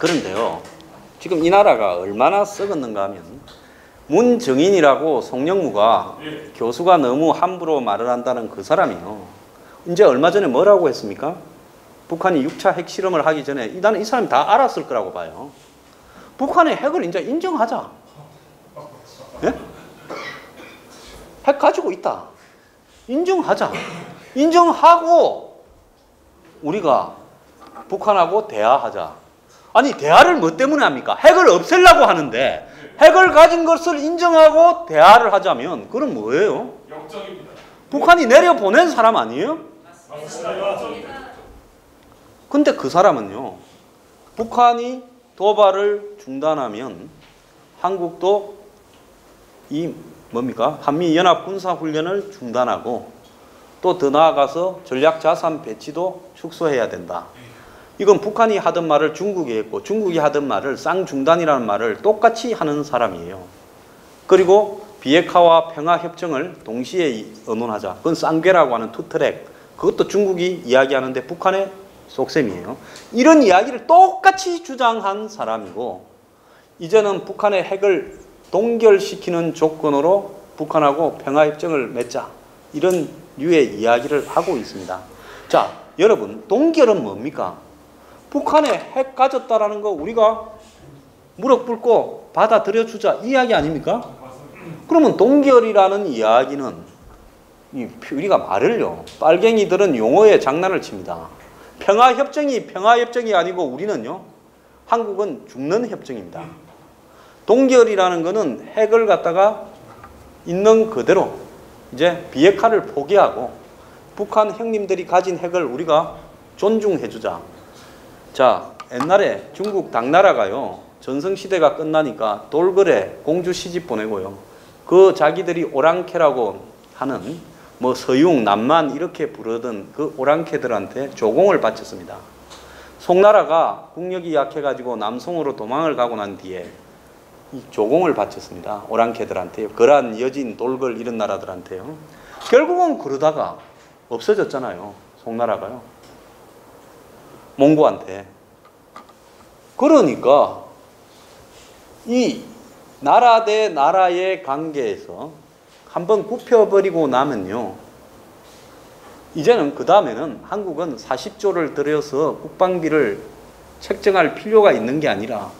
그런데요, 지금 이 나라가 얼마나 썩었는가 하면 문정인이라고 송영무가 교수가 너무 함부로 말을 한다는 그 사람이요, 이제 얼마 전에 뭐라고 했습니까? 북한이 6차 핵실험을 하기 전에 나는 이 사람이 다 알았을 거라고 봐요. 북한의 핵을 이제 인정하자. 예? 핵 가지고 있다. 인정하자. 인정하고 우리가 북한하고 대화하자. 아니, 대화를 뭐 때문에 합니까? 핵을 없애려고 하는데 핵을 가진 것을 인정하고 대화를 하자면 그건 뭐예요? 역적입니다. 북한이 내려보낸 사람 아니에요? 근데 그 사람은요, 북한이 도발을 중단하면 한국도 이 뭡니까? 한미연합군사훈련을 중단하고 또 더 나아가서 전략자산 배치도 축소해야 된다. 이건 북한이 하던 말을 중국이 했고 중국이 하던 말을 쌍중단이라는 말을 똑같이 하는 사람이에요. 그리고 비핵화와 평화협정을 동시에 의논하자. 그건 쌍괴라고 하는 투트랙. 그것도 중국이 이야기하는데 북한의 속셈이에요. 이런 이야기를 똑같이 주장한 사람이고, 이제는 북한의 핵을 동결시키는 조건으로 북한하고 평화협정을 맺자, 이런 류의 이야기를 하고 있습니다. 자, 여러분, 동결은 뭡니까? 북한에 핵 가졌다라는 거 우리가 무릎 꿇고 받아들여주자, 이 이야기 아닙니까? 그러면 동결이라는 이야기는 우리가 말을요, 빨갱이들은 용어에 장난을 칩니다. 평화협정이 아니고 우리는요, 한국은 죽는 협정입니다. 동결이라는 거는 핵을 갖다가 있는 그대로 이제 비핵화를 포기하고 북한 형님들이 가진 핵을 우리가 존중해주자. 자, 옛날에 중국 당나라가요, 전성시대가 끝나니까 돌고래 공주 시집 보내고요, 그 자기들이 오랑캐라고 하는 뭐 서융, 남만 이렇게 부르던 그 오랑캐들한테 조공을 바쳤습니다. 송나라가 국력이 약해가지고 남송으로 도망을 가고 난 뒤에 이 조공을 바쳤습니다. 오랑캐들한테요. 거란, 여진, 돌걸 이런 나라들한테요. 결국은 그러다가 없어졌잖아요. 송나라가요. 몽고한테. 그러니까 이 나라 대 나라의 관계에서 한번 굽혀버리고 나면요, 이제는 그 다음에는 한국은 40조를 들여서 국방비를 책정할 필요가 있는 게 아니라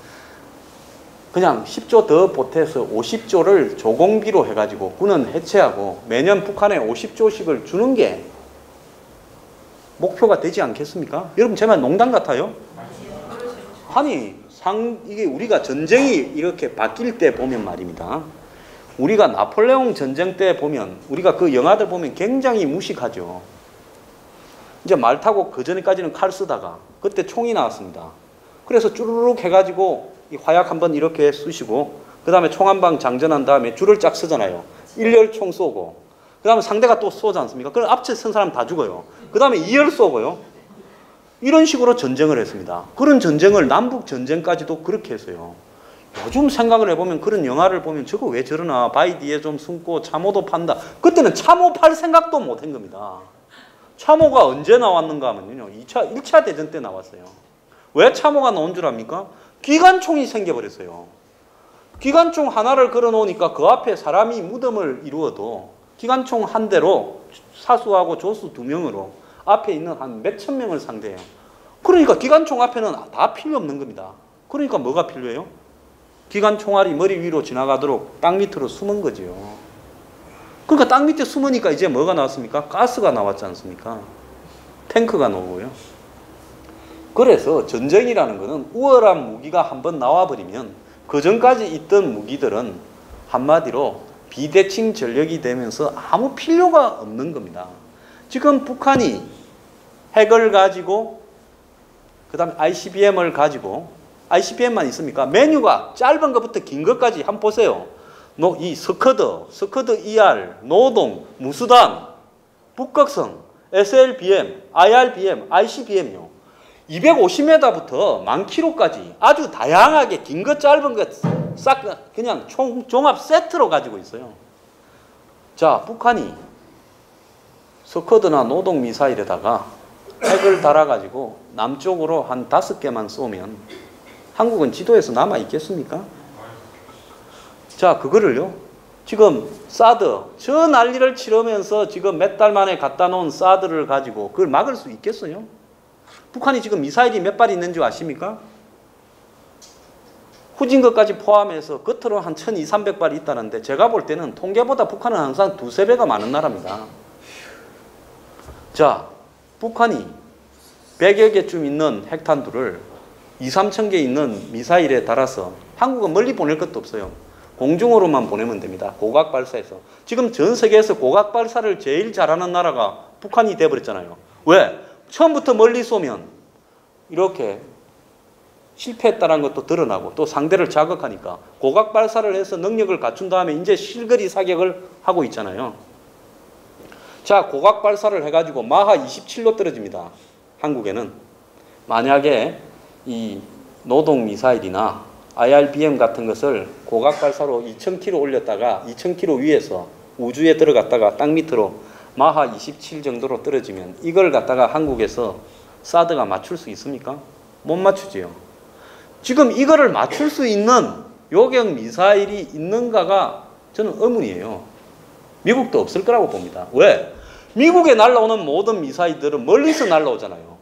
그냥 10조 더 보태서 50조를 조공비로 해가지고 군은 해체하고 매년 북한에 50조씩을 주는 게 목표가 되지 않겠습니까? 여러분, 제 말 농담 같아요? 아니, 이게 우리가 전쟁이 이렇게 바뀔 때 보면 말입니다. 우리가 나폴레옹 전쟁 때 보면, 우리가 그 영화들 보면 굉장히 무식하죠. 이제 말 타고 그 전에까지는 칼 쓰다가 그때 총이 나왔습니다. 그래서 쭈르륵 해가지고 이 화약 한번 이렇게 쑤시고 그 다음에 총 한 방 장전한 다음에 줄을 쫙 서잖아요. 일렬총 쏘고 그 다음에 상대가 또 쏘지 않습니까? 그럼 앞에 선 사람 다 죽어요. 그 다음에 2열 쏘고요. 이런 식으로 전쟁을 했습니다. 그런 전쟁을 남북 전쟁까지도 그렇게 했어요. 요즘 생각을 해보면 그런 영화를 보면 저거 왜 저러나, 바위 뒤에 좀 숨고 참호도 판다. 그때는 참호 팔 생각도 못 한 겁니다. 참호가 언제 나왔는가 하면요, 1차 대전 때 나왔어요. 왜 참호가 나온 줄 압니까? 기관총이 생겨버렸어요. 기관총 하나를 걸어놓으니까 그 앞에 사람이 무덤을 이루어도 기관총 한 대로 사수하고 조수 2명으로 앞에 있는 한 몇천 명을 상대해요. 그러니까 기관총 앞에는 다 필요 없는 겁니다. 그러니까 뭐가 필요해요? 기관 총알이 머리 위로 지나가도록 땅 밑으로 숨은 거죠. 그러니까 땅 밑에 숨으니까 이제 뭐가 나왔습니까? 가스가 나왔지 않습니까? 탱크가 나오고요. 그래서 전쟁이라는 것은 우월한 무기가 한번 나와버리면 그 전까지 있던 무기들은 한마디로 비대칭 전력이 되면서 아무 필요가 없는 겁니다. 지금 북한이 핵을 가지고 그 다음에 ICBM을 가지고, ICBM만 있습니까? 메뉴가 짧은 것부터 긴 것까지 한번 보세요. 이 스커드 ER, 노동, 무수단, 북극성, SLBM, IRBM, ICBM요. 250m부터 1000km까지 아주 다양하게 긴 것 짧은 것 싹 그냥 종합 세트로 가지고 있어요. 자, 북한이 스커드나 노동 미사일에다가 핵을 달아가지고 남쪽으로 한 5개만 쏘면 한국은 지도에서 남아 있겠습니까? 자, 그거를요. 지금 사드, 저 난리를 치르면서 지금 몇 달 만에 갖다 놓은 사드를 가지고 그걸 막을 수 있겠어요? 북한이 지금 미사일이 몇 발 있는 줄 아십니까? 후진 것까지 포함해서 겉으로 한 1200, 300발 있다는데 제가 볼 때는 통계보다 북한은 항상 두세 배가 많은 나라입니다. 자, 북한이 100여 개쯤 있는 핵탄두를 2, 3천 개 있는 미사일에 달아서 한국은 멀리 보낼 것도 없어요. 공중으로만 보내면 됩니다. 고각 발사해서. 지금 전 세계에서 고각 발사를 제일 잘하는 나라가 북한이 돼버렸잖아요. 왜? 처음부터 멀리 쏘면 이렇게 실패했다는 것도 드러나고 또 상대를 자극하니까 고각 발사를 해서 능력을 갖춘 다음에 이제 실거리 사격을 하고 있잖아요. 자, 고각 발사를 해가지고 마하 27로 떨어집니다. 한국에는. 만약에 이 노동 미사일이나 IRBM 같은 것을 고각 발사로 2000km 올렸다가 2000km 위에서 우주에 들어갔다가 땅 밑으로 마하 27 정도로 떨어지면 이걸 갖다가 한국에서 사드가 맞출 수 있습니까? 못 맞추지요. 지금 이거를 맞출 수 있는 요격 미사일이 있는가가 저는 의문이에요. 미국도 없을 거라고 봅니다. 왜? 미국에 날라오는 모든 미사일들은 멀리서 날라오잖아요.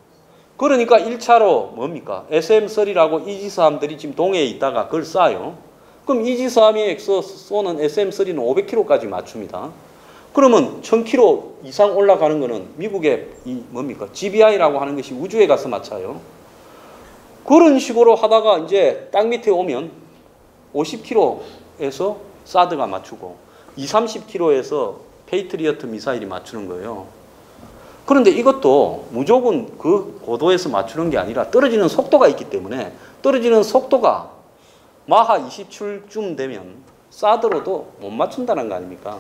그러니까 1차로 뭡니까? SM-3라고 이지스함들이 지금 동해에 있다가 그걸 쏴요. 그럼 이지스함에서 쏘는 SM-3는 500km까지 맞춥니다. 그러면 1000km 이상 올라가는 거는 미국의 이 뭡니까? GBI라고 하는 것이 우주에 가서 맞춰요. 그런 식으로 하다가 이제 땅 밑에 오면 50km에서 사드가 맞추고 20, 30km에서 페이트리어트 미사일이 맞추는 거예요. 그런데 이것도 무조건 그 고도에서 맞추는 게 아니라 떨어지는 속도가 있기 때문에 떨어지는 속도가 마하 27쯤 되면 사드로도 못 맞춘다는 거 아닙니까?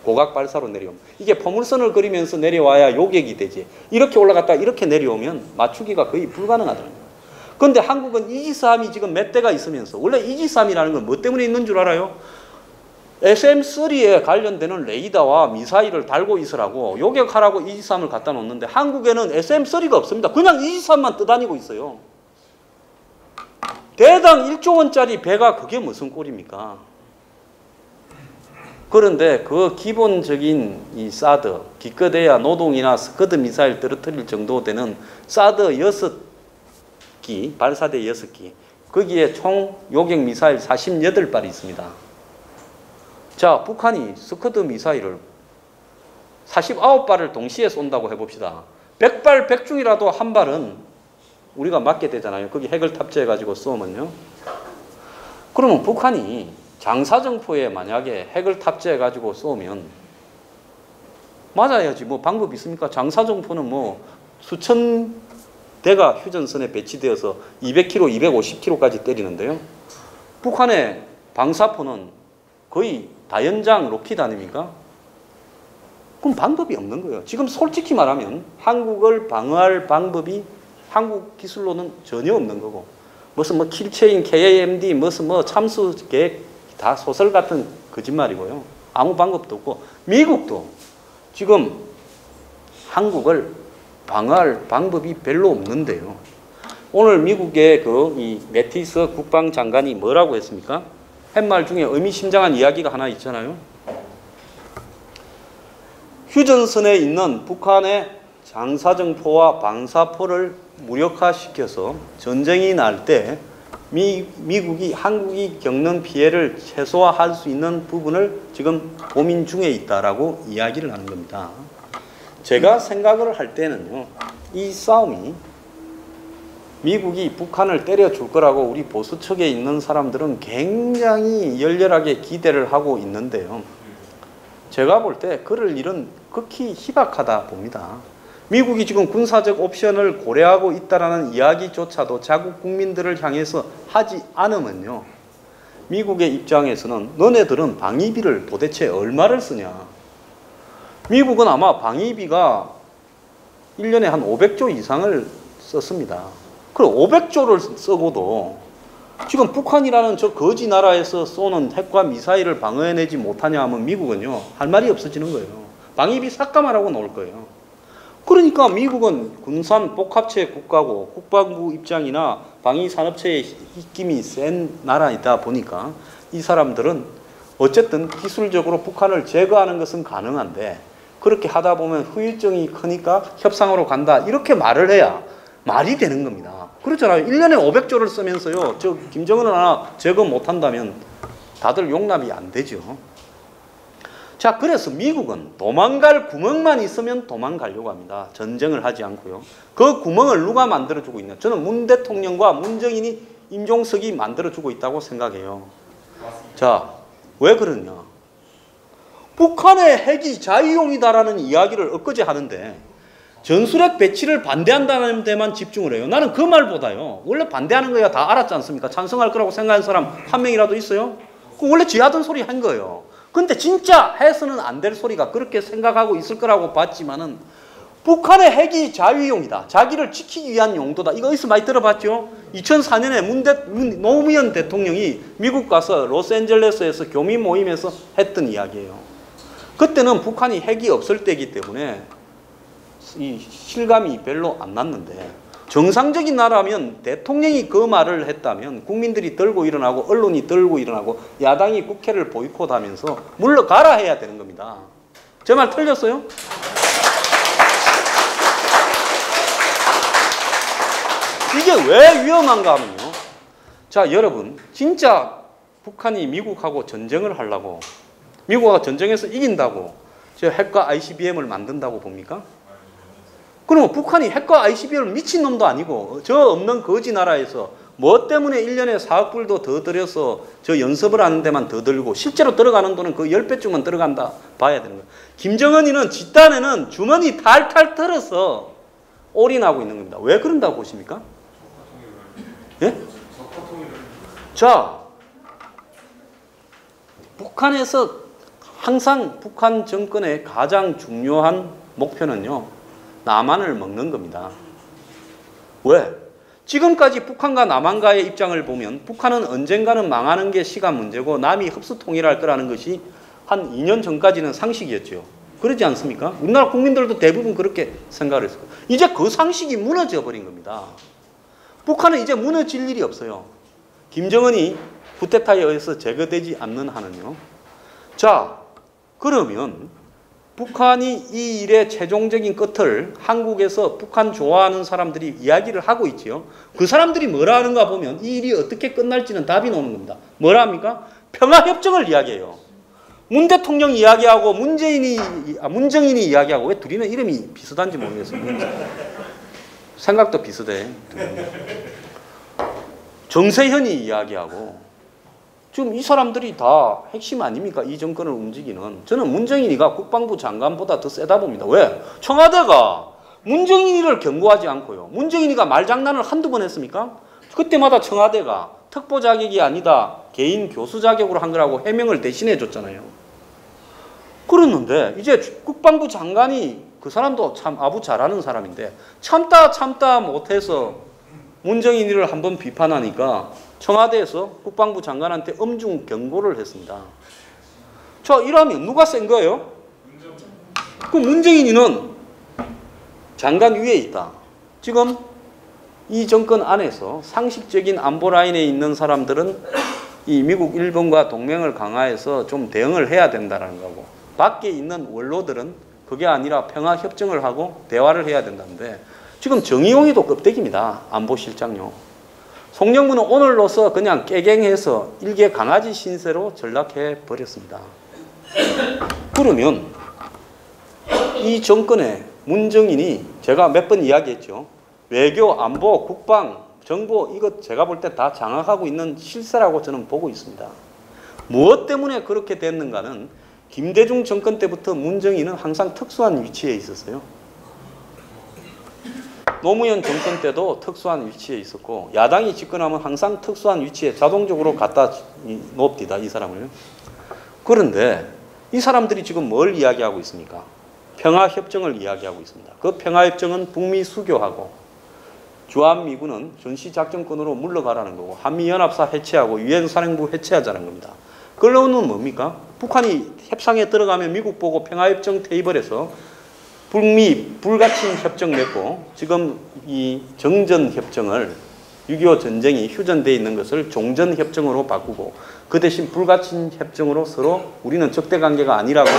고각 발사로 내려오면. 이게 포물선을 그리면서 내려와야 요격이 되지. 이렇게 올라갔다가 이렇게 내려오면 맞추기가 거의 불가능하다는 거예요. 그런데 한국은 이지스함이 지금 몇 대가 있으면서 원래 이지스함이라는 건 뭐 때문에 있는 줄 알아요? SM-3에 관련되는 레이더와 미사일을 달고 있으라고 요격하라고 이지스함을 갖다 놓는데 한국에는 SM-3가 없습니다. 그냥 이지스함만 떠다니고 있어요. 대당 1조 원짜리 배가 그게 무슨 꼴입니까? 그런데 그 기본적인 이 사드, 기껏해야 노동이나 스커드 미사일 떨어뜨릴 정도 되는 사드 6기, 발사대 6기, 거기에 총 요격 미사일 48발이 있습니다. 자, 북한이 스커드 미사일을 49발을 동시에 쏜다고 해봅시다. 100발 100중이라도 한 발은 우리가 맞게 되잖아요. 거기 핵을 탑재해가지고 쏘면요. 그러면 북한이 장사정포에 만약에 핵을 탑재해가지고 쏘면 맞아야지. 뭐 방법이 있습니까? 장사정포는 뭐 수천 대가 휴전선에 배치되어서 200km, 250km까지 때리는데요. 북한의 방사포는 거의 다연장 로켓 아닙니까? 그럼 방법이 없는 거예요. 지금 솔직히 말하면 한국을 방어할 방법이 한국 기술로는 전혀 없는 거고 무슨 뭐 킬체인, KAMD, 무슨 뭐 참수 계획 다 소설 같은 거짓말이고요. 아무 방법도 없고 미국도 지금 한국을 방어할 방법이 별로 없는데요. 오늘 미국의 이 매티스 국방장관이 뭐라고 했습니까? 팻말 중에 의미심장한 이야기가 하나 있잖아요. 휴전선에 있는 북한의 장사정포와 방사포를 무력화시켜서 전쟁이 날 때 미국이 한국이 겪는 피해를 최소화할 수 있는 부분을 지금 고민 중에 있다라고 이야기를 하는 겁니다. 제가 생각을 할 때는요, 이 싸움이 미국이 북한을 때려줄 거라고 우리 보수 측에 있는 사람들은 굉장히 열렬하게 기대를 하고 있는데요. 제가 볼 때 그럴 일은 극히 희박하다 봅니다. 미국이 지금 군사적 옵션을 고려하고 있다는 이야기조차도 자국 국민들을 향해서 하지 않으면요. 미국의 입장에서는 너네들은 방위비를 도대체 얼마를 쓰냐. 미국은 아마 방위비가 1년에 한 500조 이상을 썼습니다. 그럼 500조를 쓰고도 지금 북한이라는 저 거지 나라에서 쏘는 핵과 미사일을 방어해내지 못하냐 하면 미국은요, 할 말이 없어지는 거예요. 방위비 삭감하라고 나올 거예요. 그러니까 미국은 군산 복합체 국가고 국방부 입장이나 방위산업체의 입김이 센 나라이다 보니까 이 사람들은 어쨌든 기술적으로 북한을 제거하는 것은 가능한데 그렇게 하다 보면 후유증이 크니까 협상으로 간다 이렇게 말을 해야 말이 되는 겁니다. 그렇잖아요. 1년에 500조를 쓰면서요. 저 김정은은 하나 제거 못한다면 다들 용납이 안 되죠. 자, 그래서 미국은 도망갈 구멍만 있으면 도망가려고 합니다. 전쟁을 하지 않고요. 그 구멍을 누가 만들어주고 있냐? 저는 문 대통령과 문정인이 임종석이 만들어주고 있다고 생각해요. 자, 왜 그러냐? 북한의 핵이 자유용이다라는 이야기를 엊그제 하는데 전술핵 배치를 반대한다는 데만 집중을 해요. 나는 그 말보다요. 원래 반대하는 거야 다 알았지 않습니까? 찬성할 거라고 생각하는 사람 한 명이라도 있어요? 그 원래 지 하던 소리 한 거예요. 근데 진짜 해서는 안 될 소리가 그렇게 생각하고 있을 거라고 봤지만은 북한의 핵이 자유용이다. 자기를 지키기 위한 용도다. 이거 어디서 많이 들어봤죠? 2004년에 노무현 대통령이 미국 가서 로스앤젤레스에서 교민 모임에서 했던 이야기예요. 그때는 북한이 핵이 없을 때이기 때문에 이 실감이 별로 안 났는데 정상적인 나라면 대통령이 그 말을 했다면 국민들이 들고 일어나고 언론이 들고 일어나고 야당이 국회를 보이콧하면서 물러가라 해야 되는 겁니다. 제 말 틀렸어요? 이게 왜 위험한가 하면요. 자, 여러분 진짜 북한이 미국하고 전쟁을 하려고 미국하고 전쟁에서 이긴다고 저 핵과 ICBM을 만든다고 봅니까? 그러면 북한이 핵과 ICBM을 미친놈도 아니고 저 없는 거지 나라에서 뭐 때문에 1년에 4억 불도 더 들여서 저 연습을 하는 데만 더 들고 실제로 들어가는 돈은 그 10배쯤은 들어간다 봐야 되는 거예요. 김정은이는 집단에는 주머니 탈탈 털어서 올인하고 있는 겁니다. 왜 그런다고 보십니까? 예? 자, 북한에서 항상 북한 정권의 가장 중요한 목표는요. 남한을 먹는 겁니다. 왜? 지금까지 북한과 남한과의 입장을 보면 북한은 언젠가는 망하는 게 시간 문제고 남이 흡수 통일할 거라는 것이 한 2년 전까지는 상식이었죠. 그러지 않습니까? 우리나라 국민들도 대부분 그렇게 생각을 했어요. 이제 그 상식이 무너져 버린 겁니다. 북한은 이제 무너질 일이 없어요. 김정은이 쿠데타에 의해서 제거되지 않는 한은요. 자, 그러면 북한이 이 일의 최종적인 끝을 한국에서 북한 좋아하는 사람들이 이야기를 하고 있지요. 그 사람들이 뭐라 하는가 보면 이 일이 어떻게 끝날지는 답이 나오는 겁니다. 뭐라 합니까? 평화협정을 이야기해요. 문 대통령 이야기하고 문정인이 이야기하고 왜 둘이는 이름이 비슷한지 모르겠어요. 생각도 비슷해. 정세현이 이야기하고 지금 이 사람들이 다 핵심 아닙니까? 이 정권을 움직이는. 저는 문정인이가 국방부 장관보다 더 세다 봅니다. 왜? 청와대가 문정인이를 경고하지 않고요. 문정인이가 말장난을 한두 번 했습니까? 그때마다 청와대가 특보 자격이 아니다. 개인 교수 자격으로 한 거라고 해명을 대신해 줬잖아요. 그랬는데 이제 국방부 장관이 그 사람도 참 아부 잘하는 사람인데 참다 못해서 문정인이를 한번 비판하니까 청와대에서 국방부 장관한테 엄중 경고를 했습니다. 자, 이러면 누가 센 거예요? 그 문정인이는 장관 위에 있다. 지금 이 정권 안에서 상식적인 안보 라인에 있는 사람들은 이 미국, 일본과 동맹을 강화해서 좀 대응을 해야 된다는 거고 밖에 있는 원로들은 그게 아니라 평화협정을 하고 대화를 해야 된다는데 지금 정의용이도 껍데기입니다. 안보실장요. 송영문은 오늘로서 그냥 깨갱해서 일개 강아지 신세로 전락해 버렸습니다. 그러면 이 정권의 문정인이 제가 몇 번 이야기했죠. 외교, 안보, 국방, 정보 이것 제가 볼 때 다 장악하고 있는 실세라고 저는 보고 있습니다. 무엇 때문에 그렇게 됐는가는 김대중 정권 때부터 문정인은 항상 특수한 위치에 있었어요. 노무현 정권 때도 특수한 위치에 있었고 야당이 집권하면 항상 특수한 위치에 자동적으로 갖다 놓읍니다. 이 사람을. 그런데 이 사람들이 지금 뭘 이야기하고 있습니까? 평화협정을 이야기하고 있습니다. 그 평화협정은 북미 수교하고 주한미군은 전시작전권으로 물러가라는 거고 한미연합사 해체하고 유엔사령부 해체하자는 겁니다. 그걸로는 뭡니까? 북한이 협상에 들어가면 미국 보고 평화협정 테이블에서 북미 불가침 협정 맺고 지금 이 정전 협정을 6.25 전쟁이 휴전되어 있는 것을 종전 협정으로 바꾸고 그 대신 불가침 협정으로 서로 우리는 적대 관계가 아니라고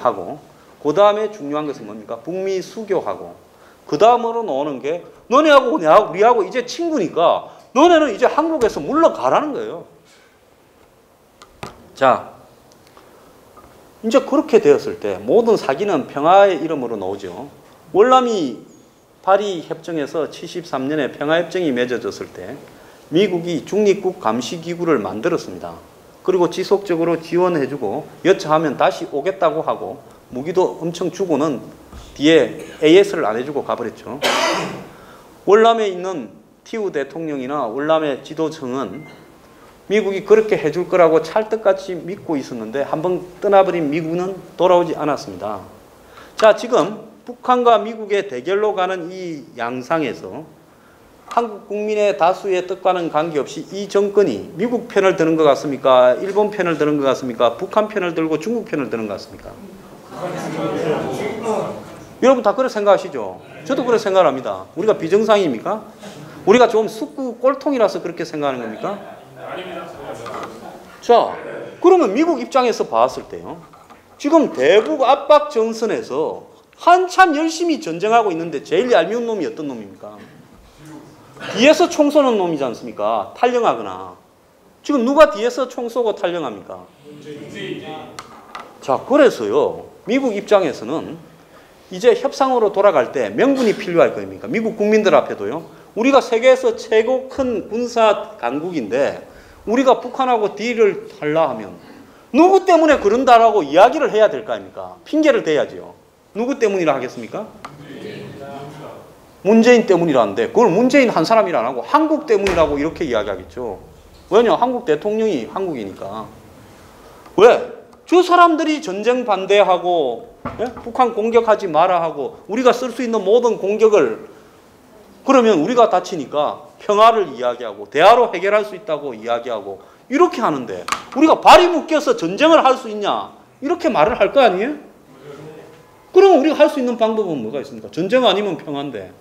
하고 그 다음에 중요한 것은 뭡니까? 북미 수교하고 그 다음으로 나오는 게 너네하고 우리하고 이제 친구니까 너네는 이제 한국에서 물러가라는 거예요. 자, 이제 그렇게 되었을 때 모든 사기는 평화의 이름으로 나오죠. 월남이 파리 협정에서 73년에 평화협정이 맺어졌을 때 미국이 중립국 감시기구를 만들었습니다. 그리고 지속적으로 지원해주고 여차하면 다시 오겠다고 하고 무기도 엄청 주고는 뒤에 AS를 안 해주고 가버렸죠. 월남에 있는 티우 대통령이나 월남의 지도층은 미국이 그렇게 해줄 거라고 찰떡같이 믿고 있었는데 한번 떠나버린 미국은 돌아오지 않았습니다. 자, 지금 북한과 미국의 대결로 가는 이 양상에서 한국 국민의 다수의 뜻과는 관계없이 이 정권이 미국 편을 드는 것 같습니까? 일본 편을 드는 것 같습니까? 북한 편을 들고 중국 편을 드는 것 같습니까? 여러분 다 그렇게 생각하시죠? 저도 그렇게 생각합니다. 우리가 비정상입니까? 우리가 좀 숙구 꼴통이라서 그렇게 생각하는 겁니까? 자, 그러면 미국 입장에서 봤을 때요. 지금 대북 압박 전선에서 한참 열심히 전쟁하고 있는데 제일 얄미운 놈이 어떤 놈입니까? 뒤에서 총 쏘는 놈이지 않습니까? 탈영하거나. 지금 누가 뒤에서 총 쏘고 탈영합니까? 자, 그래서요. 미국 입장에서는 이제 협상으로 돌아갈 때 명분이 필요할 겁니까? 미국 국민들 앞에도요. 우리가 세계에서 최고 큰 군사 강국인데 우리가 북한하고 딜을 하려 하면 누구 때문에 그런다라고 이야기를 해야 될 거 아닙니까? 핑계를 대야죠. 누구 때문이라 하겠습니까? 문재인 때문이라는데 그걸 문재인 한 사람이라 안 하고 한국 때문이라고 이렇게 이야기하겠죠. 왜냐? 한국 대통령이 한국이니까. 왜? 저 사람들이 전쟁 반대하고 북한 공격하지 마라 하고 우리가 쓸 수 있는 모든 공격을 그러면 우리가 다치니까 평화를 이야기하고 대화로 해결할 수 있다고 이야기하고 이렇게 하는데 우리가 발이 묶여서 전쟁을 할 수 있냐? 이렇게 말을 할 거 아니에요? 그러면 우리가 할 수 있는 방법은 뭐가 있습니까? 전쟁 아니면 평화인데.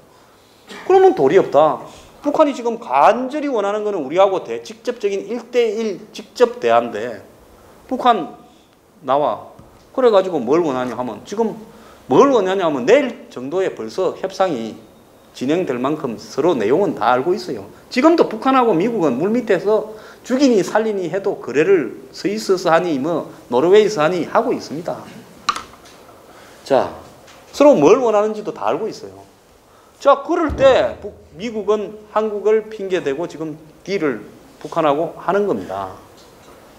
그러면 도리 없다. 북한이 지금 간절히 원하는 것은 우리하고 직접적인 1대1 직접 대화인데 북한 나와. 그래가지고 뭘 원하냐 하면 지금 뭘 원하냐 하면 내일 정도에 벌써 협상이 진행될 만큼 서로 내용은 다 알고 있어요. 지금도 북한하고 미국은 물밑에서 죽이니 살리니 해도 거래를 스위스에서 하니 뭐 노르웨이에서 하니 하고 있습니다. 자, 서로 뭘 원하는지도 다 알고 있어요. 자, 그럴 때 미국은 한국을 핑계대고 지금 딜을 북한하고 하는 겁니다.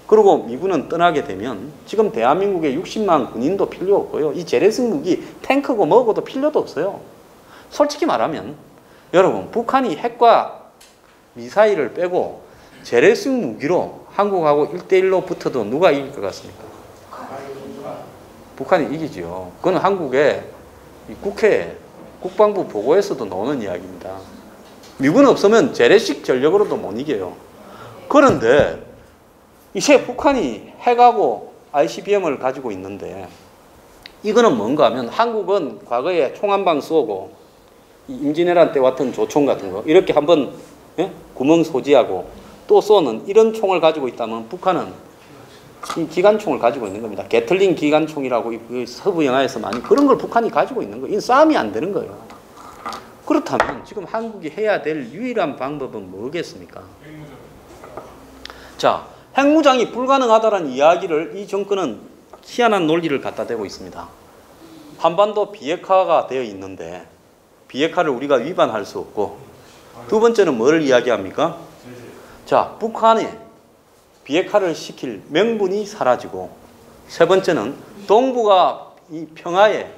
그리고 미군은 떠나게 되면 지금 대한민국에 60만 군인도 필요 없고요. 이 재래식 무기 탱크고 뭐고도 필요도 없어요. 솔직히 말하면 여러분 북한이 핵과 미사일을 빼고 재래식 무기로 한국하고 1대1로 붙어도 누가 이길 것 같습니까? 북한이 이기죠. 그건 한국의 국회 국방부 보고에서도 나오는 이야기입니다. 미군 없으면 재래식 전력으로도 못 이겨요. 그런데 이제 북한이 핵하고 ICBM을 가지고 있는데 이거는 뭔가 하면 한국은 과거에 총 한 방 쏘고 임진왜란 때 왔던 조총 같은 거 이렇게 한번 구멍 소지하고 또 쏘는 이런 총을 가지고 있다면 북한은 이 기관총을 가지고 있는 겁니다. 게틀링 기관총이라고 서부 영화에서 많이 그런 걸 북한이 가지고 있는 거예요. 이 싸움이 안 되는 거예요. 그렇다면 지금 한국이 해야 될 유일한 방법은 뭐겠습니까? 자, 핵무장이 불가능하다는 이야기를 이 정권은 희한한 논리를 갖다 대고 있습니다. 한반도 비핵화가 되어 있는데 비핵화를 우리가 위반할 수 없고 두 번째는 뭘 이야기합니까? 자, 북한이 비핵화를 시킬 명분이 사라지고 세 번째는 동북아 이 평화에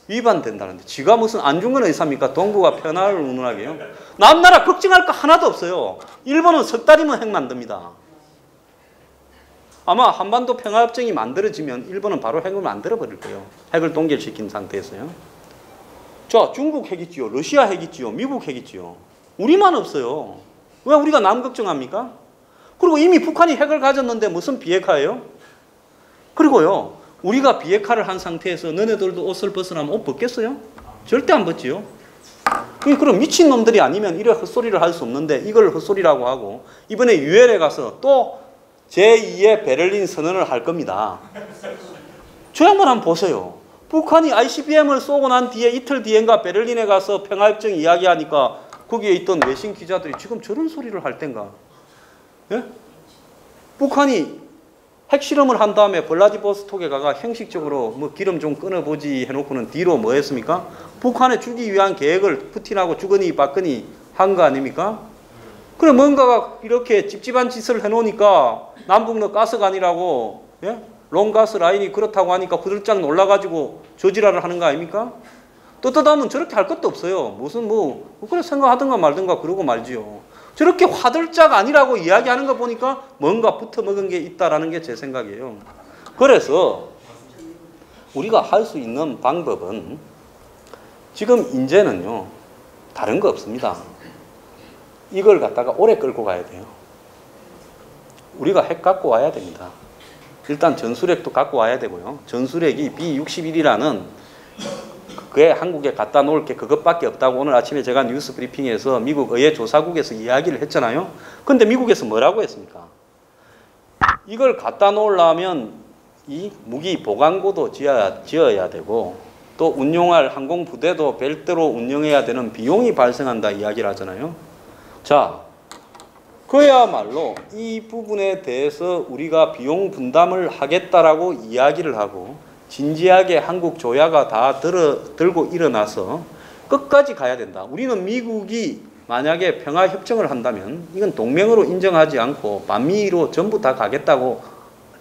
위반된다는데 지가 무슨 안중근 의사입니까? 동북아 평화를 운운하게요. 남나라 걱정할 거 하나도 없어요. 일본은 석 달이면 핵 만듭니다. 아마 한반도 평화협정이 만들어지면 일본은 바로 핵을 만들어버릴 거예요. 핵을 동결시킨 상태에서요. 자, 중국 핵 있지요. 러시아 핵 있지요. 미국 핵 있지요. 우리만 없어요. 왜 우리가 남 걱정합니까? 그리고 이미 북한이 핵을 가졌는데 무슨 비핵화예요? 그리고요. 우리가 비핵화를 한 상태에서 너네들도 옷을 벗으라면 옷 벗겠어요? 절대 안 벗지요. 그럼 미친놈들이 아니면 이래 헛소리를 할 수 없는데 이걸 헛소리라고 하고 이번에 유엔에 가서 또 제2의 베를린 선언을 할 겁니다. 저 양반 한번 보세요. 북한이 ICBM을 쏘고 난 뒤에 이틀 뒤엔가 베를린에 가서 평화협정 이야기하니까 거기에 있던 외신 기자들이 지금 저런 소리를 할 땐가? 예? 북한이 핵실험을 한 다음에 블라디보스톡에 가가 형식적으로 뭐 기름 좀 끊어보지 해놓고는 뒤로 뭐 했습니까? 북한에 주기 위한 계획을 푸틴하고 주거니 받거니 한 거 아닙니까? 그래 뭔가가 이렇게 찝찝한 짓을 해놓으니까 남북로 가스관이라고 예? 롱가스 라인이 그렇다고 하니까 후들짝 놀라가지고 저지랄을 하는 거 아닙니까? 떳떳하면 저렇게 할 것도 없어요. 무슨 뭐 그래 생각하든가 말든가 그러고 말지요. 저렇게 화들짝 아니라고 이야기하는 거 보니까 뭔가 붙어먹은 게 있다라는 게 제 생각이에요. 그래서 우리가 할 수 있는 방법은 지금 이제는요 다른 거 없습니다. 이걸 갖다가 오래 끌고 가야 돼요. 우리가 핵 갖고 와야 됩니다. 일단 전술핵도 갖고 와야 되고요. 전술핵이 B-61이라는 그게 한국에 갖다 놓을 게 그것밖에 없다고 오늘 아침에 제가 뉴스 브리핑에서 미국 의회조사국에서 이야기를 했잖아요. 근데 미국에서 뭐라고 했습니까? 이걸 갖다 놓으려면 이 무기 보관고도 지어야 되고 또 운용할 항공부대도 별도로 운영해야 되는 비용이 발생한다 이야기를 하잖아요. 자, 그야말로 이 부분에 대해서 우리가 비용 분담을 하겠다라고 이야기를 하고 진지하게 한국 조야가 다 들고 일어나서 끝까지 가야 된다. 우리는 미국이 만약에 평화협정을 한다면 이건 동맹으로 인정하지 않고 반미로 전부 다 가겠다고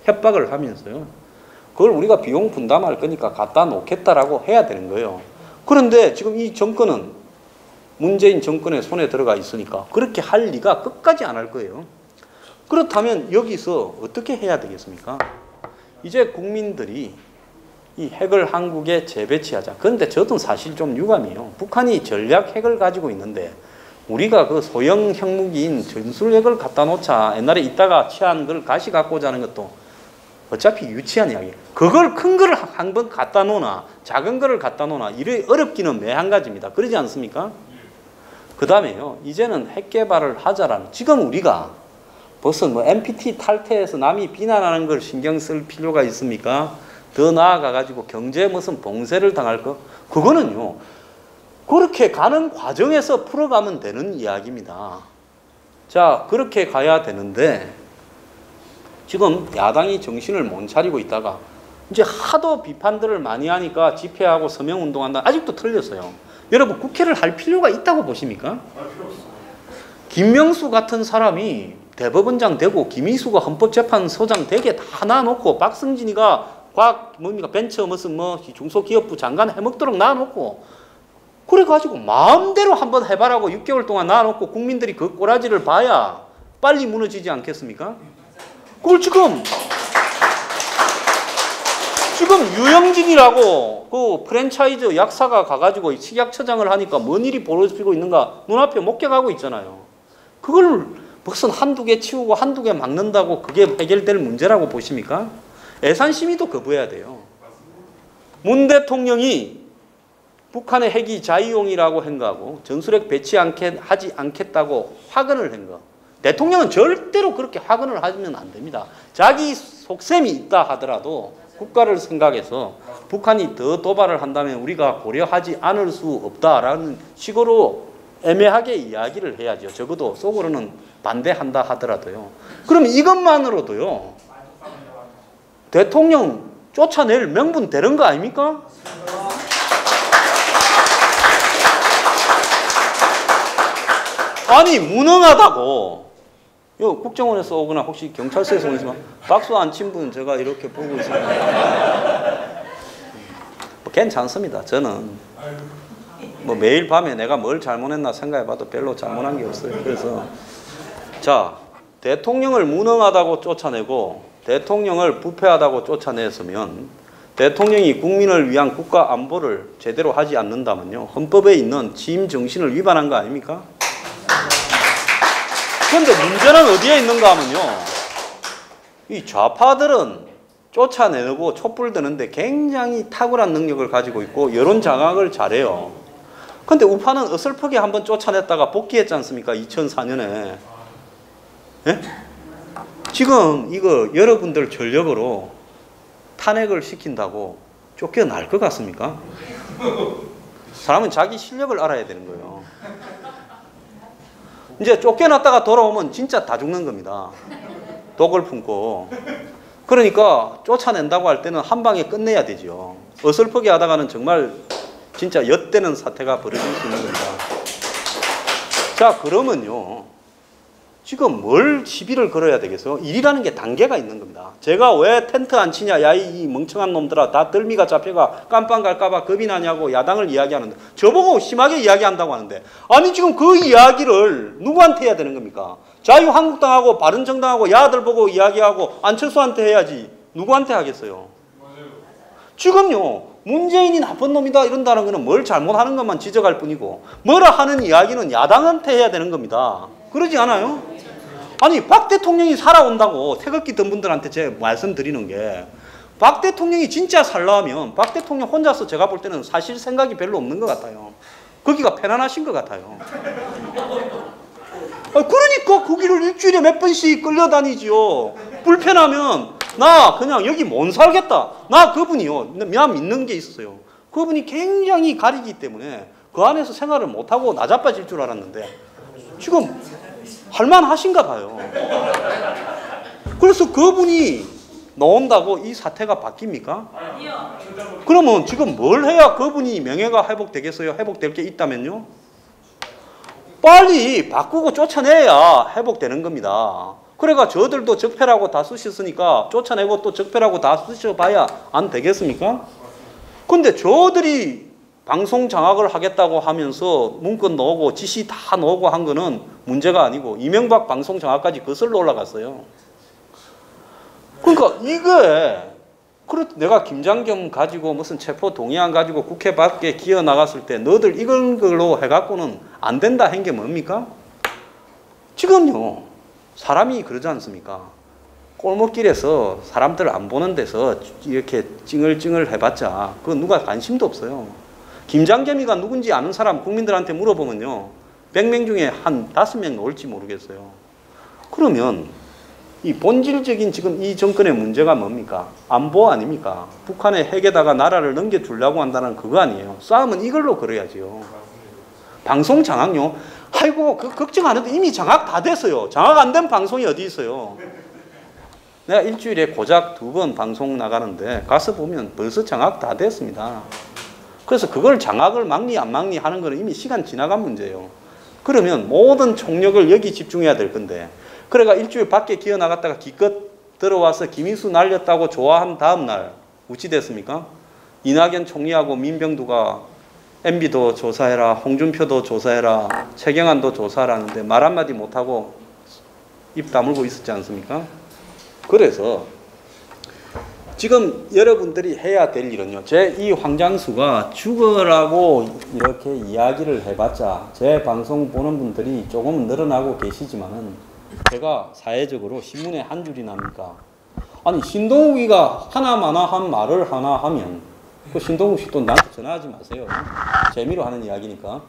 협박을 하면서요. 그걸 우리가 비용 분담할 거니까 갖다 놓겠다라고 해야 되는 거예요. 그런데 지금 이 정권은 문재인 정권의 손에 들어가 있으니까 그렇게 할 리가 끝까지 안 할 거예요. 그렇다면 여기서 어떻게 해야 되겠습니까? 이제 국민들이 이 핵을 한국에 재배치하자. 그런데 저도 사실 좀 유감이에요. 북한이 전략 핵을 가지고 있는데 우리가 그 소형 핵무기인 전술핵을 갖다 놓자. 옛날에 있다가 취한 걸 다시 갖고 오자는 것도 어차피 유치한 이야기예요. 그걸 큰 거를 한번 갖다 놓나 작은 거를 갖다 놓나 이래 어렵기는 매한 가지입니다. 그러지 않습니까? 그 다음에요. 이제는 핵 개발을 하자라는 지금 우리가 벌써 뭐 NPT 탈퇴해서 남이 비난하는 걸 신경 쓸 필요가 있습니까? 더 나아가가지고 경제 무슨 봉쇄를 당할 거? 그거는요. 그렇게 가는 과정에서 풀어가면 되는 이야기입니다. 자, 그렇게 가야 되는데 지금 야당이 정신을 못 차리고 있다가 이제 하도 비판들을 많이 하니까 집회하고 서명운동한다. 아직도 틀렸어요. 여러분 국회를 할 필요가 있다고 보십니까? 김명수 같은 사람이 대법원장 되고 김희수가 헌법재판소장 되게 다 놔놓고 박승진이가 벤처 무슨 중소기업부 장관 해먹도록 놔놓고 그래가지고 마음대로 한번 해봐라고 6개월 동안 놔놓고 국민들이 그 꼬라지를 봐야 빨리 무너지지 않겠습니까? 그걸 지금 유영진이라고 그 프랜차이즈 약사가 가가지고 식약처장을 하니까 뭔 일이 벌어지고 있는가 눈앞에 목격하고 있잖아요. 그걸 무슨 한두 개 치우고 한두 개 막는다고 그게 해결될 문제라고 보십니까? 애산심의도 거부해야 돼요. 문 대통령이 북한의 핵이 자유용이라고 한 거하고 전술핵 하지 않겠다고 확언을 한 거. 대통령은 절대로 그렇게 확언을 하면 안 됩니다. 자기 속셈이 있다 하더라도 국가를 생각해서 북한이 더 도발을 한다면 우리가 고려하지 않을 수 없다라는 식으로 애매하게 이야기를 해야죠. 적어도 속으로는 반대한다 하더라도요. 그럼 이것만으로도요. 대통령 쫓아낼 명분 되는 거 아닙니까? 아니 무능하다고. 국정원에서 오거나 혹시 경찰서에서 오시면 박수 안 친 분 제가 이렇게 보고 있습니다. 괜찮습니다. 저는 매일 밤에 내가 뭘 잘못했나 생각해봐도 별로 잘못한 게 없어요. 그래서 자, 대통령을 무능하다고 쫓아내고 대통령을 부패하다고 쫓아냈으면 대통령이 국민을 위한 국가 안보를 제대로 하지 않는다면요. 헌법에 있는 취임 정신을 위반한 거 아닙니까? 그런데 문제는 어디에 있는가 하면요. 이 좌파들은 쫓아내고 촛불 드는데 굉장히 탁월한 능력을 가지고 있고 여론 장악을 잘해요. 근데 우파는 어설프게 한번 쫓아냈다가 복귀했지 않습니까? 2004년에. 예? 지금 이거 여러분들 전력으로 탄핵을 시킨다고 쫓겨날 것 같습니까? 사람은 자기 실력을 알아야 되는 거예요. 이제 쫓겨났다가 돌아오면 진짜 다 죽는 겁니다. 독을 품고. 그러니까 쫓아낸다고 할 때는 한 방에 끝내야 되죠. 어설프게 하다가는 정말 진짜 엿되는 사태가 벌어질 수 있는 겁니다. 자, 그러면요. 지금 뭘 시비를 걸어야 되겠어요? 일이라는 게 단계가 있는 겁니다. 제가 왜 텐트 안 치냐, 야, 이 멍청한 놈들아, 다 덜미가 잡혀가 깜빵 갈까봐 겁이 나냐고 야당을 이야기하는데, 저보고 심하게 이야기한다고 하는데, 아니, 지금 그 이야기를 누구한테 해야 되는 겁니까? 자유한국당하고 바른정당하고 야들 보고 이야기하고 안철수한테 해야지, 누구한테 하겠어요? 지금요, 문재인이 나쁜 놈이다 이런다는 거는 뭘 잘못하는 것만 지적할 뿐이고, 뭐라 하는 이야기는 야당한테 해야 되는 겁니다. 그러지 않아요? 아니, 박 대통령이 살아온다고 태극기 든 분들한테 제가 말씀드리는 게, 박 대통령이 진짜 살라면 박 대통령 혼자서 제가 볼 때는 사실 생각이 별로 없는 것 같아요. 거기가 편안하신 것 같아요. 그러니까 거기를 일주일에 몇 번씩 끌려다니지요. 불편하면 나 그냥 여기 못 살겠다. 나 그분이요. 나 믿는 게 있어요. 그분이 굉장히 가리기 때문에 그 안에서 생활을 못하고 나자빠질 줄 알았는데 지금 할만하신가 봐요. 그래서 그분이 나온다고 이 사태가 바뀝니까? 아니요. 그러면 지금 뭘 해야 그분이 명예가 회복되겠어요? 회복될 게 있다면요? 빨리 바꾸고 쫓아내야 회복되는 겁니다. 그래가 저들도 적폐라고 다 쓰셨으니까 쫓아내고 또 적폐라고 다 쓰셔봐야 안 되겠습니까? 근데 저들이 방송 장악을 하겠다고 하면서 문건 넣고 지시 다 넣고 한 거는 문제가 아니고 이명박 방송 장악까지 거슬러 올라갔어요. 그러니까 이게 내가 김장겸 가지고 무슨 체포 동의안 가지고 국회 밖에 기어 나갔을 때 너들 이런 걸로 해갖고는 안 된다 한 게 뭡니까? 지금요 사람이 그러지 않습니까? 골목길에서 사람들 안 보는 데서 이렇게 찡얼찡얼 해봤자 그건 누가 관심도 없어요. 김장겸이가 누군지 아는 사람 국민들한테 물어보면요 100명 중에 한 5명 나올지 모르겠어요. 그러면 이 본질적인 지금 이 정권의 문제가 뭡니까? 안보 아닙니까? 북한의 핵에다가 나라를 넘겨주려고 한다는 그거 아니에요. 싸움은 이걸로 걸어야지요. 방송 장악요? 아이고 그 걱정 안 해도 이미 장악 다 됐어요. 장악 안 된 방송이 어디 있어요? 내가 일주일에 고작 2번 방송 나가는데 가서 보면 벌써 장악 다 됐습니다. 그래서 그걸 장악을 막니 안 막니 하는 거는 이미 시간 지나간 문제예요. 그러면 모든 총력을 여기 집중해야 될 건데 그래가 일주일 밖에 기어 나갔다가 기껏 들어와서 김인수 날렸다고 좋아한 다음 날 어찌 됐습니까? 이낙연 총리하고 민병두가 MB도 조사해라, 홍준표도 조사해라, 최경환도 조사하라는데 말 한마디 못하고 입 다물고 있었지 않습니까? 그래서 지금 여러분들이 해야 될 일은요. 제 이 황장수가 죽으라고 이렇게 이야기를 해봤자 제 방송 보는 분들이 조금 늘어나고 계시지만은 제가 사회적으로 신문에 한 줄이 납니까? 아니 신동욱이가 하나마나 한 말을 하나 하면 그 신동욱 씨도 나한테 전화하지 마세요. 재미로 하는 이야기니까.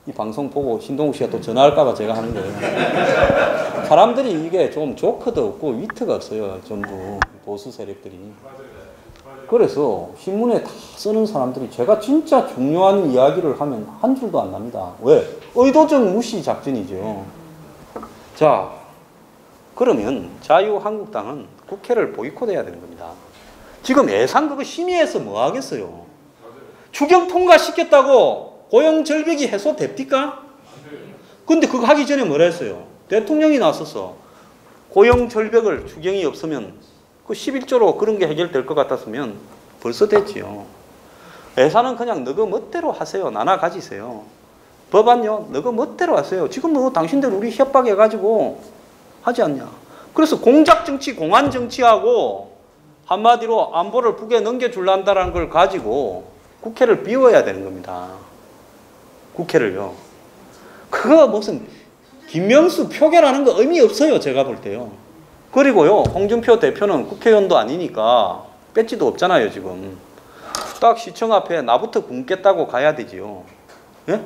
이 방송 보고 신동욱 씨가 또 전화할까 봐 제가 하는 거예요. 사람들이 이게 좀 조크도 없고 위트가 없어요. 전부 보수 세력들이. 그래서 신문에 다 쓰는 사람들이 제가 진짜 중요한 이야기를 하면 한 줄도 안 납니다. 왜? 의도적 무시 작전이죠. 자, 그러면 자유한국당은 국회를 보이콧해야 되는 겁니다. 지금 예산 그거 심의해서 뭐 하겠어요? 추경 통과시켰다고 고용절벽이 해소됩니까? 근데 그거 하기 전에 뭐라 했어요? 대통령이 나서서 고용절벽을 추경이 없으면 그 11조로 그런 게 해결될 것 같았으면 벌써 됐지요. 예산은 그냥 너그 멋대로 하세요. 나눠 가지세요. 법안요, 너그 멋대로 하세요. 지금 뭐 당신들 우리 협박해가지고 하지 않냐. 그래서 공작정치, 공안정치하고 한마디로 안보를 북에 넘겨줄란다는 걸 가지고 국회를 비워야 되는 겁니다. 국회를요. 그거 무슨 김명수 표결하는 거 의미 없어요. 제가 볼 때요. 그리고요, 홍준표 대표는 국회의원도 아니니까 배지도 없잖아요, 지금. 딱 시청 앞에 나부터 굶겠다고 가야 되지요. 예?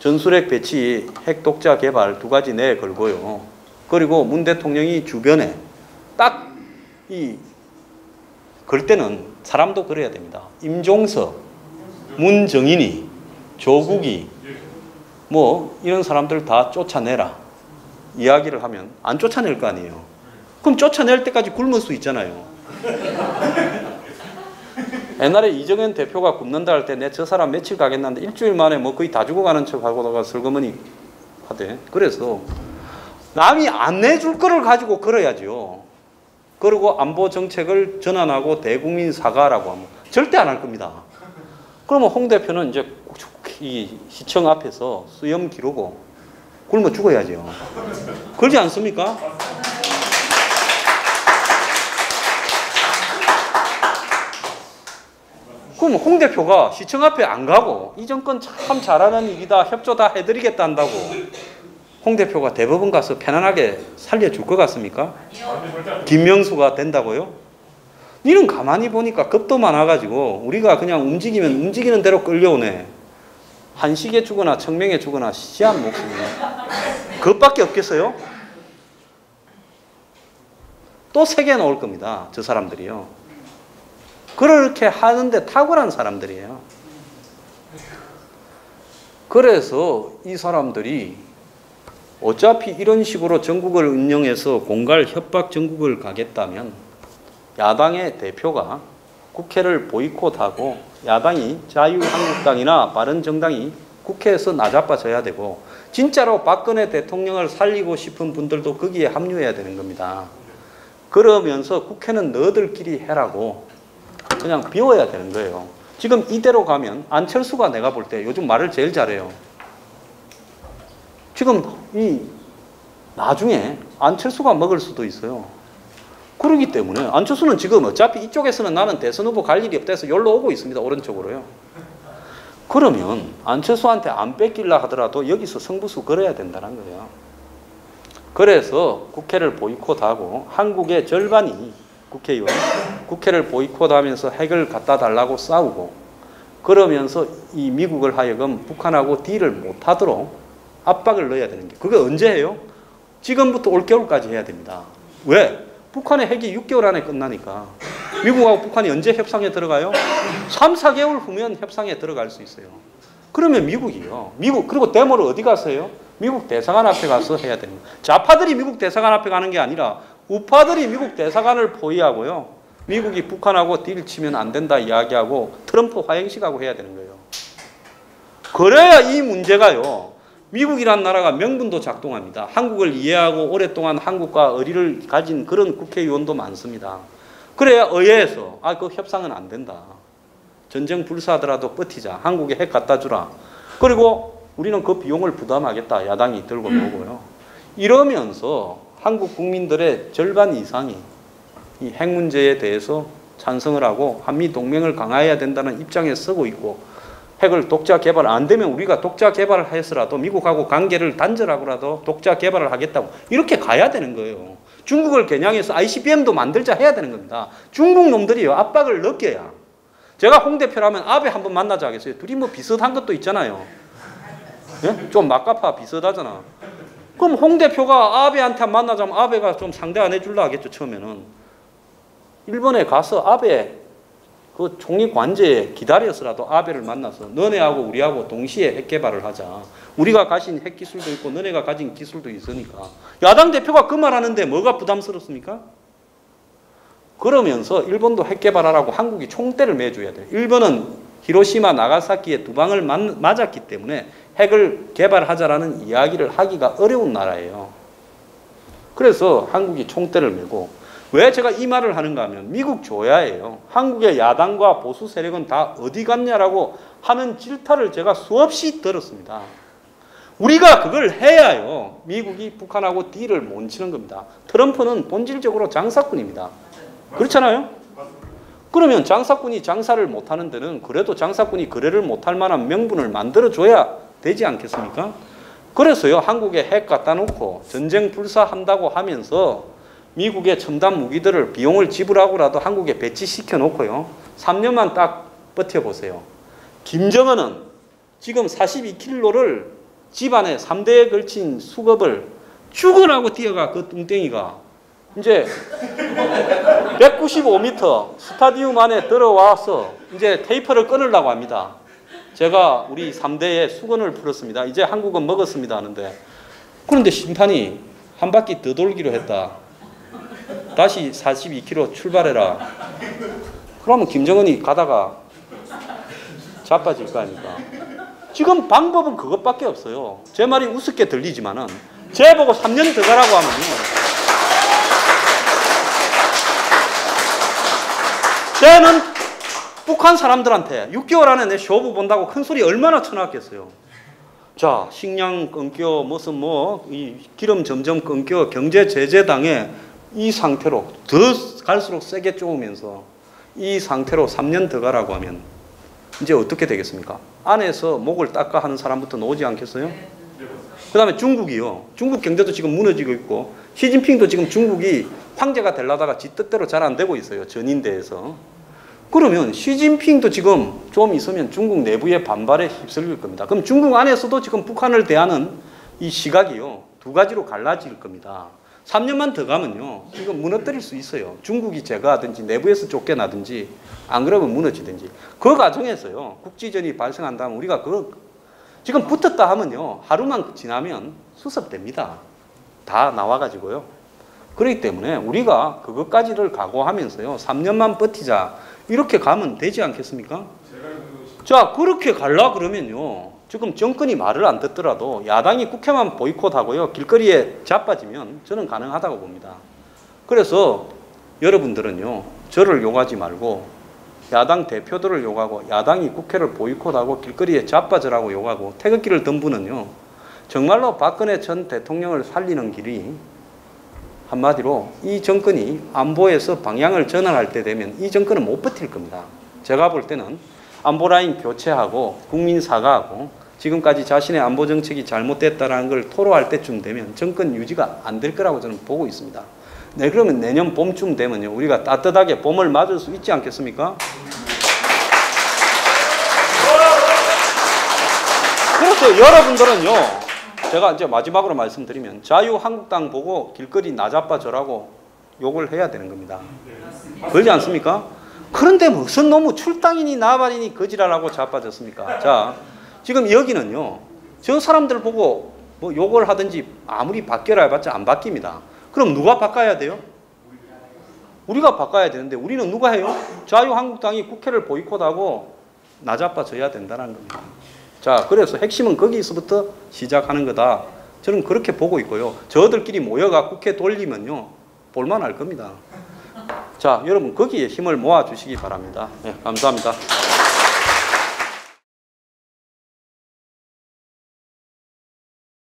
전술핵 배치, 핵 독자 개발 두 가지 내 걸고요. 그리고 문 대통령이 주변에 딱 걸 때는 사람도 그래야 됩니다. 임종석, 문정인이, 조국이 뭐 이런 사람들 다 쫓아내라 이야기를 하면 안 쫓아낼 거 아니에요. 그럼 쫓아낼 때까지 굶을 수 있잖아요. 옛날에 이정현 대표가 굶는다 할 때 내 저 사람 며칠 가겠는데 일주일 만에 뭐 거의 다 죽어가는 척 하고다가 슬그머니 하대. 그래서 남이 안 내줄 거를 가지고 걸어야죠. 그리고 안보 정책을 전환하고 대국민 사과라고 하면 절대 안 할 겁니다. 그러면 홍 대표는 이제 이 시청 앞에서 수염 기르고 굶어 죽어야죠. 그러지 않습니까? 그럼 홍 대표가 시청 앞에 안 가고 이 정권 참 잘하는 일이다, 협조 다 해드리겠다 한다고 홍 대표가 대법원 가서 편안하게 살려줄 것 같습니까? 김명수가 된다고요? 니는 가만히 보니까 겁도 많아가지고 우리가 그냥 움직이면 움직이는 대로 끌려오네. 한식에 주거나 청명에 주거나 씨앗 목숨이네. 그것밖에 없겠어요? 또 세게 나올 겁니다. 저 사람들이요. 그렇게 하는데 탁월한 사람들이에요. 그래서 이 사람들이 어차피 이런 식으로 전국을 운영해서 공갈 협박 전국을 가겠다면 야당의 대표가 국회를 보이콧하고 야당이 자유한국당이나 바른정당이 국회에서 나자빠져야 되고 진짜로 박근혜 대통령을 살리고 싶은 분들도 거기에 합류해야 되는 겁니다. 그러면서 국회는 너희들끼리 해라고 그냥 비워야 되는 거예요. 지금 이대로 가면 안철수가 내가 볼 때 요즘 말을 제일 잘해요. 지금 나중에 안철수가 먹을 수도 있어요. 그렇기 때문에 안철수는 지금 어차피 이쪽에서는 나는 대선 후보 갈 일이 없다 해서 여기로 오고 있습니다. 오른쪽으로요. 그러면 안철수한테 안 뺏기려 하더라도 여기서 승부수 걸어야 된다는 거예요. 그래서 국회를 보이콧하고 한국의 절반이 국회의원, 국회를 보이콧하면서 핵을 갖다 달라고 싸우고 그러면서 이 미국을 하여금 북한하고 딜을 못하도록 압박을 넣어야 되는 게 그게 언제 해요? 지금부터 올겨울까지 해야 됩니다. 왜? 북한의 핵이 6개월 안에 끝나니까. 미국하고 북한이 언제 협상에 들어가요? 3, 4개월 후면 협상에 들어갈 수 있어요. 그러면 미국이요. 그리고 데모를 어디 가서 해요? 미국 대사관 앞에 가서 해야 됩니다. 좌파들이 미국 대사관 앞에 가는 게 아니라 우파들이 미국 대사관을 포위하고요. 미국이 북한하고 딜 치면 안 된다 이야기하고 트럼프 화행식하고 해야 되는 거예요. 그래야 이 문제가요. 미국이란 나라가 명분도 작동합니다. 한국을 이해하고 오랫동안 한국과 의리를 가진 그런 국회의원도 많습니다. 그래야 의회에서 그 협상은 안 된다. 전쟁 불사하더라도 버티자. 한국에 핵 갖다 주라. 그리고 우리는 그 비용을 부담하겠다. 야당이 들고 나오고요. 이러면서 한국 국민들의 절반 이상이 이 핵 문제에 대해서 찬성을 하고 한미 동맹을 강화해야 된다는 입장에 서고 있고 핵을 독자 개발 안 되면 우리가 독자 개발을 해서라도 미국하고 관계를 단절하고라도 독자 개발을 하겠다고 이렇게 가야 되는 거예요. 중국을 겨냥해서 ICBM도 만들자 해야 되는 겁니다. 중국 놈들이요. 압박을 느껴야. 제가 홍 대표라면 아베 한번 만나자 하겠어요. 둘이 뭐 비슷한 것도 있잖아요. 예? 좀 막가파 비슷하잖아. 그럼 홍 대표가 아베한테 만나자면 아베가 좀 상대 안 해줄라 하겠죠. 처음에는. 일본에 가서 아베 그 총리 관제에 기다려서라도 아베를 만나서 너네하고 우리하고 동시에 핵 개발을 하자. 우리가 가진 핵 기술도 있고 너네가 가진 기술도 있으니까. 야당 대표가 그 말하는데 뭐가 부담스럽습니까? 그러면서 일본도 핵 개발하라고 한국이 총대를 매줘야 돼요. 일본은 히로시마, 나가사키에 두 방을 맞았기 때문에 핵을 개발하자라는 이야기를 하기가 어려운 나라예요. 그래서 한국이 총대를 메고 왜 제가 이 말을 하는가 하면 미국 조야예요. 한국의 야당과 보수 세력은 다 어디 갔냐라고 하는 질타를 제가 수없이 들었습니다. 우리가 그걸 해야요. 미국이 북한하고 딜을 못 치는 겁니다. 트럼프는 본질적으로 장사꾼입니다. 그렇잖아요? 그러면 장사꾼이 장사를 못하는 데는 그래도 장사꾼이 거래를 못할 만한 명분을 만들어줘야 되지 않겠습니까? 그래서요. 한국에 핵 갖다 놓고 전쟁 불사한다고 하면서 미국의 첨단 무기들을 비용을 지불하고라도 한국에 배치시켜 놓고요. 3년만 딱 버텨보세요. 김정은은 지금 42km를 집안에 3대에 걸친 수급을 죽으라고 뛰어가 그 뚱땡이가 이제 195m 스타디움 안에 들어와서 이제 테이프를 끊으려고 합니다. 제가 우리 3대에 수건을 풀었습니다. 이제 한국은 먹었습니다 하는데 그런데 심판이 한 바퀴 더 돌기로 했다. 다시 42km 출발해라. 그러면 김정은이 가다가 자빠질 거 아닙니까? 지금 방법은 그것밖에 없어요. 제 말이 우습게 들리지만은 쟤 보고 3년 더 가라고 하면요. 쟤는 북한 사람들한테 6개월 안에 내 쇼부 본다고 큰 소리 얼마나 쳐놨겠어요. 자, 식량 끊겨 무슨 이 기름 점점 끊겨 경제 제재 당해 이 상태로 더 갈수록 세게 쪼으면서 이 상태로 3년 더 가라고 하면 이제 어떻게 되겠습니까? 안에서 목을 닦아 하는 사람부터 나오지 않겠어요? 그 다음에 중국이요. 중국 경제도 지금 무너지고 있고 시진핑도 지금 중국이 황제가 되려다가 지 뜻대로 잘 안 되고 있어요. 전인대에서. 그러면 시진핑도 지금 좀 있으면 중국 내부의 반발에 휩쓸릴 겁니다. 그럼 중국 안에서도 지금 북한을 대하는 이 시각이요. 두 가지로 갈라질 겁니다. 3년만 더 가면요. 이거 무너뜨릴 수 있어요. 중국이 제거하든지 내부에서 쫓겨나든지 안 그러면 무너지든지. 그 과정에서요. 국지전이 발생한다면 우리가 지금 붙었다 하면요. 하루만 지나면 수습됩니다. 다 나와가지고요. 그렇기 때문에 우리가 그것까지를 각오하면서요. 3년만 버티자. 이렇게 가면 되지 않겠습니까? 자, 그렇게 갈라 그러면요. 지금 정권이 말을 안 듣더라도 야당이 국회만 보이콧하고요. 길거리에 자빠지면 저는 가능하다고 봅니다. 그래서 여러분들은요. 저를 욕하지 말고 야당 대표들을 욕하고 야당이 국회를 보이콧하고 길거리에 자빠져라고 욕하고 태극기를 든 분은요. 정말로 박근혜 전 대통령을 살리는 길이 한마디로 이 정권이 안보에서 방향을 전환할 때 되면 이 정권은 못 버틸 겁니다. 제가 볼 때는 안보 라인 교체하고 국민 사과하고 지금까지 자신의 안보 정책이 잘못됐다는 걸 토로할 때쯤 되면 정권 유지가 안 될 거라고 저는 보고 있습니다. 네, 그러면 내년 봄쯤 되면요. 우리가 따뜻하게 봄을 맞을 수 있지 않겠습니까? 그래서 여러분들은요. 제가 이제 마지막으로 말씀드리면 자유한국당 보고 길거리 나자빠져라고 욕을 해야 되는 겁니다. 그러지 않습니까? 그런데 무슨 놈의 출당이니 나발이니 거지라라고 자빠졌습니까? 자, 지금 여기는요. 저 사람들 보고 뭐 욕을 하든지 아무리 바뀌어라 해봤자 안 바뀝니다. 그럼 누가 바꿔야 돼요? 우리가 바꿔야 되는데 우리는 누가 해요? 자유한국당이 국회를 보이콧하고 나자빠져야 된다는 겁니다. 자, 그래서 핵심은 거기서부터 시작하는 거다. 저는 그렇게 보고 있고요. 저들끼리 모여가 국회 돌리면요. 볼만할 겁니다. 자, 여러분 거기에 힘을 모아 주시기 바랍니다. 네, 감사합니다.